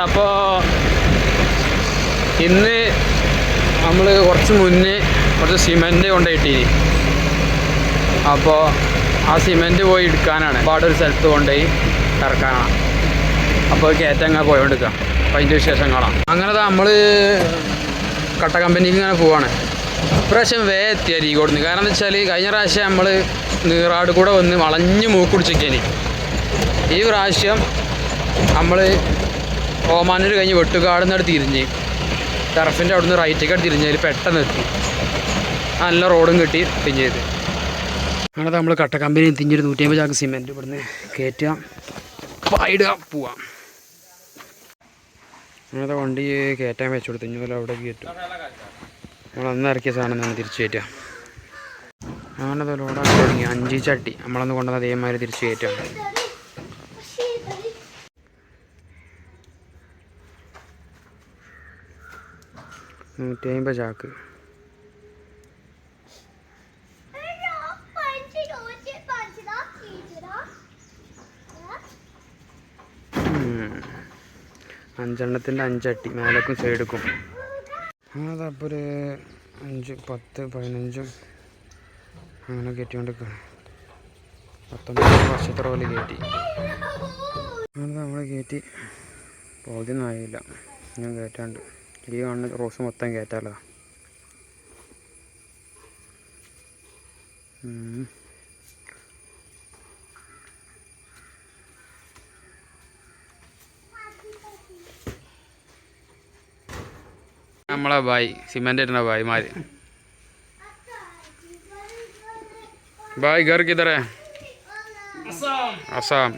അപ്പോൾ ഇന്ന് നമ്മൾ കുറച്ച് മുന്നേ കുറച്ച് സിമെൻറ്റ് കൊണ്ടുപോയിട്ടി. അപ്പോൾ ആ സിമെൻറ്റ് പോയി എടുക്കാനാണ്. അപ്പോൾ ഒരു സ്ഥലത്ത് കൊണ്ടുപോയി ഇറക്കാനാണ്. അപ്പോൾ കയറ്റങ്ങ പോയോണ്ടിരിക്കാം. അപ്പോൾ അതിൻ്റെ വിശേഷം കാണാം. അങ്ങനെ നമ്മൾ കട്ട കമ്പനിക്ക് ഇങ്ങനെ പോവാണ്. ഇപ്രാവശ്യം എത്തിയ അരീക്കോടുന്ന്. കാരണം എന്താ വെച്ചാൽ കഴിഞ്ഞ പ്രാവശ്യം നമ്മൾ നീറാട് കൂടെ വന്ന് വളഞ്ഞ് മൂക്കുടിച്ചേനി. ഈ പ്രാവശ്യം നമ്മൾ ഓമാനൂർ കഴിഞ്ഞ് വെട്ടുകാടുന്നിട്ട് തിരിഞ്ഞ് ടർഫിൻ്റെ അവിടെ നിന്ന് റൈറ്റേക്കാട് തിരിഞ്ഞതിൽ പെട്ടെന്ന് എത്തി. നല്ല റോഡും കിട്ടി പിന്നെ ചെയ്ത്. അങ്ങനെ നമ്മൾ കട്ട കമ്പനി തിരിഞ്ഞൊരു 150 ചാക്ക് സിമെൻറ്റ് ഇവിടുന്ന് കയറ്റുക, പായിടുക, പോവാം. അങ്ങനത്തെ വണ്ടി കയറ്റാൻ വെച്ചു കൊടുത്തു. ഇഞ്ഞുപോലെ അവിടെ കയറ്റും. നമ്മൾ അന്ന് ഇറക്കിയ സാധനം തന്നെ തിരിച്ച് കയറ്റുക. അങ്ങനത്തെ ലോഡാക്കി തുടങ്ങി. 5 ചട്ടി നമ്മളന്ന് കൊണ്ടുവന്ന അതേമാതിരി തിരിച്ച് കയറ്റുക. 150 ചാക്ക്. അഞ്ചെണ്ണത്തിൻ്റെ 5 ചട്ടി മേലക്കും സൈഡുക്കും. അതപ്പോൾ ഒരു 5, 10, 15 അങ്ങനെ കയറ്റിക്കൊണ്ടിരിക്കുകയാണ്. 19 വർഷത്തെ പോലെ കയറ്റി. അത് നമ്മൾ കയറ്റി പകുതിയൊന്നും ആയില്ല. ഞാൻ കയറ്റാണ്ട് ഈ കാണുന്ന റോസ് മൊത്തം കയറ്റാലോ. നമ്മളെ ഭായി സിമെന്റ് ഇടുന്ന ഭായിമാര്. ഭായ് घर किधर है? आसाम.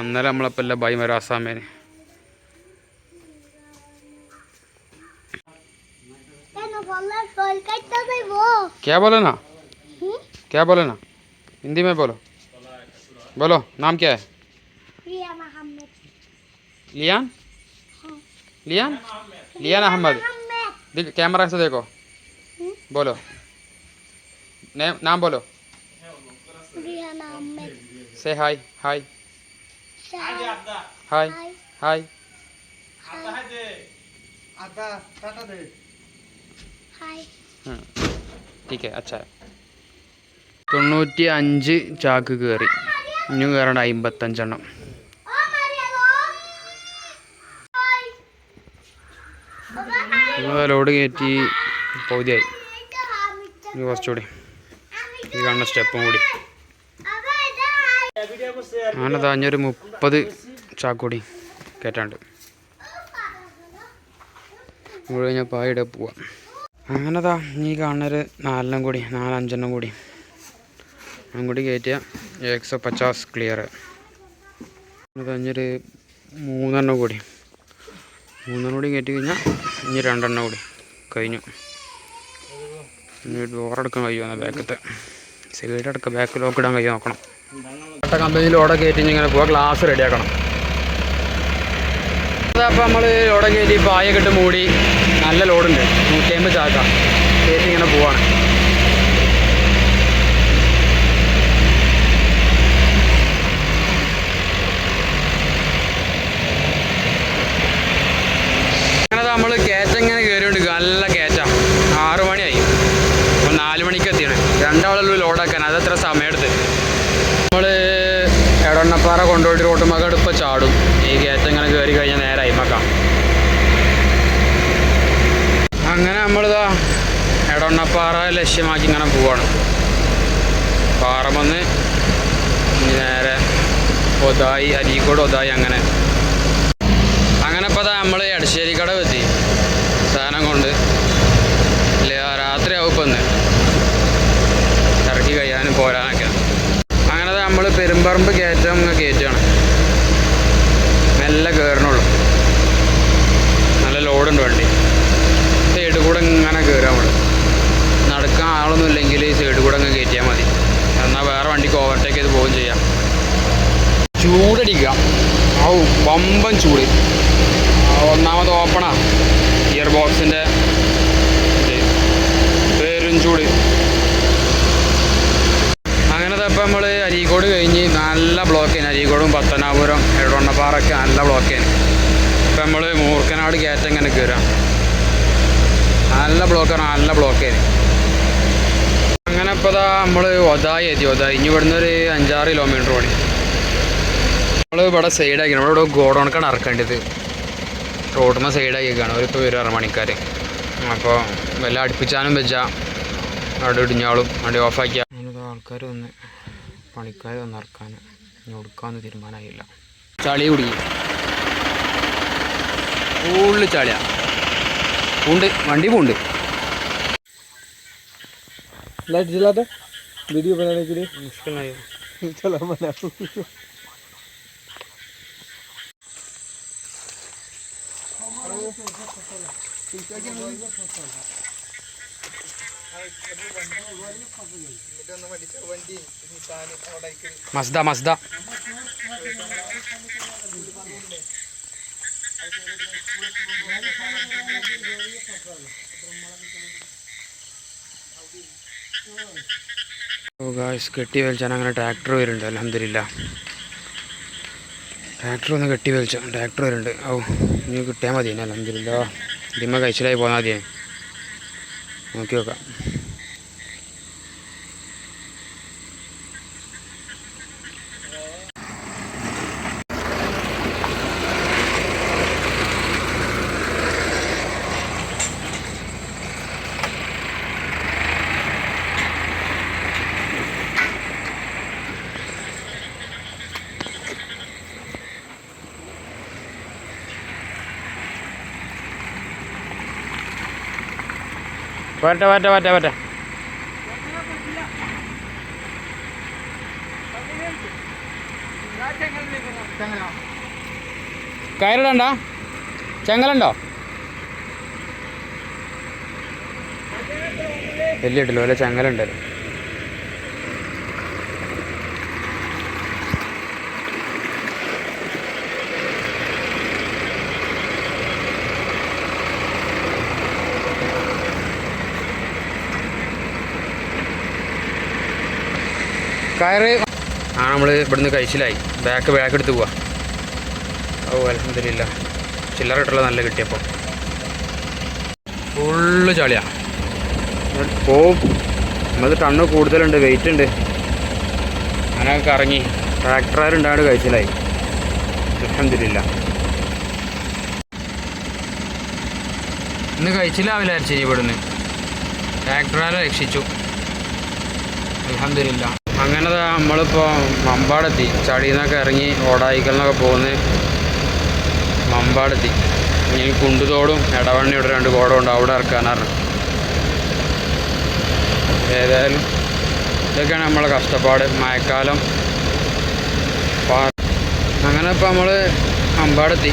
ഇന്നലെ നമ്മളപ്പോൾ എല്ലാ ഭായിമാരും ആസാമേന്. क्या बोलो ना? क्या बोलो ना? हिंदी में बोलो. बोलो नाम क्या है? लियान. लियान. लियान अहमद. कैमरा से देखो. बोलो नाम बोलो. से हाय. हाय हाय हाय. ठीक है अच्छा है. 95 ചാക്ക് കയറി. ഇനിയും കയറേണ്ട 55 എണ്ണം. ലോഡ് കയറ്റി പകുതിയായി. ഇനി കുറച്ചുകൂടി ഈ കാണുന്ന സ്റ്റെപ്പും കൂടി. അങ്ങനെ താഞ്ഞൊരു 30 ചാക്കൂടി കയറ്റാണ്ട് ഇവിടെ കഴിഞ്ഞാൽ പായിടെ പോവാം. അങ്ങനെ താ ഈ കാണുന്നൊരു 4 കൂടി 4-5 കൂടി അതും കൂടി കയറ്റിയ 150 ക്ലിയർ. കഴിഞ്ഞൊരു 3 കൂടി കയറ്റി കഴിഞ്ഞാൽ ഇനി 2 കൂടി കഴിഞ്ഞു. ഇനി ഡോറെടുക്കാൻ കഴിയുമോ? ബാക്കത്തെ സൈഡ് അടക്കം ബാക്ക് ലോക്ക് ഇടാൻ കഴിയുമോ നോക്കണം. കട്ട കമ്പനിയിൽ ലോഡ കയറ്റി ഇങ്ങനെ പോവാം. ഗ്ലാസ് റെഡിയാക്കണം. അതപ്പോൾ നമ്മൾ ലോഡ കയറ്റി പായൊക്കെ ഇട്ട് മൂടി. നല്ല ലോഡുണ്ട്. 150 ചാക്ക കയറ്റി ഇങ്ങനെ പോവാണ്. അങ്ങനെ നമ്മൾ കയറ്റങ്ങനെ കയറിയുണ്ട്. നല്ല കയറ്റാം. 6 മണിയായി. അപ്പോൾ 4 മണിക്ക് എത്തിയാണ്. 2 ആളുള്ള ലോഡാക്കാൻ അതെത്ര സമയമെടുത്ത്. നമ്മൾ എടവണ്ണപ്പാറ കൊണ്ടോട്ടി റോട്ടുമൊക്കെ അടുപ്പം ചാടും. ഈ കയറ്റങ്ങനെ കയറി കഴിഞ്ഞാൽ നേരെ അയിമക്കാം. അങ്ങനെ നമ്മളിതാ എടവണ്ണപ്പാറ ലക്ഷ്യമാക്കി ഇങ്ങനെ പോവാണ്. പാറമന്ന് നേരെ ഒതായി, അരീക്കോട് ഒതായി. അങ്ങനെ ഇപ്പോൾ നമ്മൾ എടശ്ശേരിക്കട എത്തി സാധനം കൊണ്ട്. ഇല്ല രാത്രി ആവും ഇപ്പം ഇറക്കി കഴിയാനും പോരാനൊക്കെ. അങ്ങനെ നമ്മൾ പെരുമ്പറമ്പ് കയറ്റുകയാണ്. മെല്ലെ കയറണുള്ളൂ. നല്ല ലോഡുണ്ട് വണ്ടി. സൈഡ് കൂടെ ഇങ്ങനെ കയറുക. നമ്മൾ നടക്കാൻ ആളൊന്നും ഇല്ലെങ്കിൽ സൈഡ് കൂടെ അങ്ങ് കയറ്റിയാൽ മതി. എന്നാൽ വേറെ വണ്ടിക്ക് ഓവർടേക്ക് ചെയ്ത് പോവുകയും ചെയ്യാം. ചൂടടിക്കുക. ഔ വമ്പൻ ചൂട്. ഒന്നാമത് ഓപ്പണാ ഗിയർ ബോക്സിൻ്റെ പേരും ചൂട്. പത്തനാപുരം എഴുവണ്ണപ്പാറൊക്കെ നല്ല ബ്ലോക്കേന്. ഇപ്പം നമ്മൾ മൂർക്കനാട് കയറ്റം ഇങ്ങനെ കയറാം, നല്ല ബ്ലോക്കേന്. അങ്ങനെ ഇപ്പോൾ ഇതാ നമ്മൾ ഒതായി എത്തി. ഇനി ഇവിടുന്ന് ഒരു 5-6 കിലോമീറ്റർ ഓടി. നമ്മൾ ഇവിടെ സൈഡാക്കി, നമ്മളിവിടെ ഗോഡൗണക്കാണ് ഇറക്കേണ്ടത്. റോഡുമ്മ സൈഡാക്കിയൊക്കെയാണ് അവരിപ്പോൾ വരും 6 മണിക്കാർ. അപ്പോൾ വല്ല അടുപ്പിച്ചാനും വെച്ചാൽ അവിടെ ഇടിഞ്ഞാളും വണ്ടി ഓഫാക്കിയാൽ. അങ്ങനത്തെ ആൾക്കാർ വന്ന് പണിക്കാർ വന്ന് ഇറക്കാൻ ഇനി കൊടുക്കാമെന്ന് തീരുമാനമായില്ല. ചളി കുടുങ്ങി, ഫുള്ള് ചളിയാ. പൂണ്ട്, വണ്ടി പൂണ്ട്. लाइट जला दो वीडियो बनाने के लिए। मुश्किल नहीं, चलो बना। मस्दा കെട്ടി വലിച്ചാൽ അങ്ങനെ ട്രാക്ടർ വരുന്നുണ്ട്. അൽഹംദുലില്ലാ ട്രാക്ടർ ഒന്ന് കെട്ടി വലിച്ച ട്രാക്ടർ വരുന്നുണ്ട്. ഇനി കിട്ടിയാൽ മതി. അൽഹംദുലില്ലാ ഇതിമ്മ കഴിച്ചിലായി പോന്നാൽ മതിയെ. നോക്കി നോക്കാം. പറ്റ കയറിടണ്ട. ചെങ്ങലുണ്ടോ? വലിയിട്ടല്ലോ, വല്ല ചെങ്ങലുണ്ടല്ലോ. കയറ് നമ്മൾ ഇവിടുന്ന് കഴിച്ചിലായി. ബാക്ക് എടുത്ത് പോവാ. അൽഹംദുലില്ലാ ചില്ലറ കിട്ടുള്ള നല്ല കിട്ടിയപ്പോൾ. ഫുള്ള് ചളിയാ. പോവും, നമ്മൾ ടണ്ണ് കൂടുതലുണ്ട്, വെയിറ്റ് ഉണ്ട്. അങ്ങനെയൊക്കെ കറങ്ങി ട്രാക്ടറുണ്ടായിട്ട് കഴിച്ചിലായി. അൽഹംദുലില്ലാ ഇന്ന് കഴിച്ചിലാവില്ലായിരിച്ചു. ഇവിടുന്ന് ട്രാക്ടറെ രക്ഷിച്ചു. അൽഹംദുലില്ലാ. അങ്ങനെ നമ്മളിപ്പോൾ മമ്പാടെത്തി. ചളിയിൽ നിന്നൊക്കെ ഇറങ്ങി ഓടായിക്കൽ നിന്നൊക്കെ പോകുന്ന മമ്പാടെത്തി. ഇനി കുണ്ടുതോടും ഇടവണ്ണിയുടെ 2 കോടമുണ്ട്, അവിടെ ഇറക്കാനാണ്. ഏതായാലും ഇതൊക്കെയാണ് നമ്മളെ കഷ്ടപ്പാട്. മഴക്കാലം. അങ്ങനെ ഇപ്പോൾ നമ്മൾ മമ്പാടെത്തി.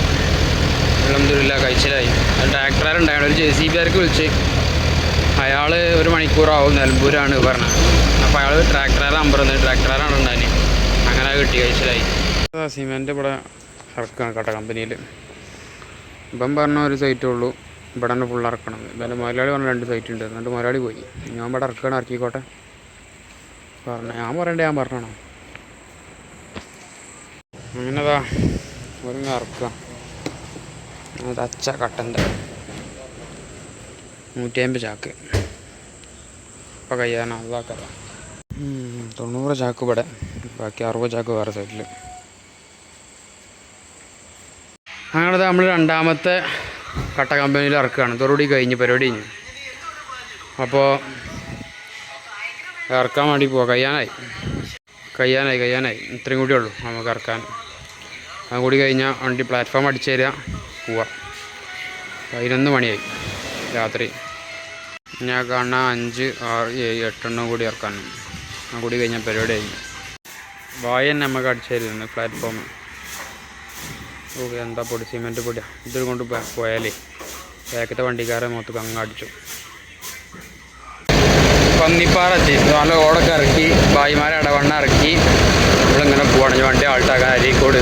അൽഹംദുലില്ലാ കഴിച്ചിലായി. ട്രാക്ടറുണ്ടായിരുന്നു. ഒരു JCB വിളിച്ച്, അയാൾ 1 മണിക്കൂറാവും, നിലമ്പൂരാണ് പറഞ്ഞത്. അപ്പോൾ അയാൾ ട്രാക്ടറുടെ നമ്പർ തന്നു. ട്രാക്ടറാണ് ഉണ്ടായി. അങ്ങനെ കിട്ടി, കഴിച്ചിലായി. സിമെൻറ്റ് ഇവിടെ ഇറക്കണം കട്ട കമ്പനിയിൽ. ഇപ്പം പറഞ്ഞ ഒരു സൈറ്റേ ഉള്ളൂ, ഇവിടെ തന്നെ ഫുൾ ഇറക്കണം. എന്തായാലും മുതലാളി പറഞ്ഞ 2 സൈറ്റ് ഉണ്ട്. എന്നിട്ട് മുതലാളി പോയി. ഞാൻ ഇവിടെ ഇറക്കണം, ഇറക്കിക്കോട്ടെ പറഞ്ഞു. ഞാൻ പറഞ്ഞോ. അങ്ങനെതാ ഒരു ഇറക്കുക. അത് അച്ച കട്ടൻ്റെ 150 ചാക്ക് ഇപ്പം കഴിയാനോ അതാക്കല്ല. 90 ചാക്ക് ഇവിടെ, ബാക്കി 60 ചാക്ക് വേറെ സൈഡിൽ. അങ്ങനെ നമ്മൾ 2ാമത്തെ കട്ട കമ്പനിയിൽ ഇറക്കുകയാണ്. ഇതോടുകൂടി കഴിഞ്ഞ് പരിപാടി കഴിഞ്ഞു. അപ്പോൾ ഇറക്കാൻ വേണ്ടി പോവാം. കഴിയാനായി ഇത്രയും കൂടി ഉള്ളൂ നമുക്ക് ഇറക്കാൻ. അതും കൂടി കഴിഞ്ഞാൽ വണ്ടി പ്ലാറ്റ്ഫോം അടിച്ചു തരിക, പോവാം. 11 മണിയായി രാത്രി. ഞാൻ കാണാൻ 5, 6, 7, 8 കൂടി ഇറക്കാൻ. ആ കൂടി കഴിഞ്ഞാൽ പരിപാടി കഴിഞ്ഞു. വായ തന്നെ നമുക്ക് അടിച്ചു തരുന്നു പ്ലാറ്റ്ഫോം. ഓക്കെ, എന്താ പൊടി, സിമെൻറ്റ് പൊടിയാണ്. ഇത് കൊണ്ട് പോയാലേ ബാക്കത്തെ വണ്ടിക്കാരെ മൊത്തം അങ്ങ് അടിച്ചു. പന്നിപ്പാറ എത്തി. നല്ല ഓടൊക്കെ ഇറക്കി, ഭായിമാരെ ഇടവണ്ണ ഇറക്കി നമ്മളിങ്ങനെ പോവാണ്. വണ്ടി ആൾട്ടാക്കാൻ. അരീക്കോട്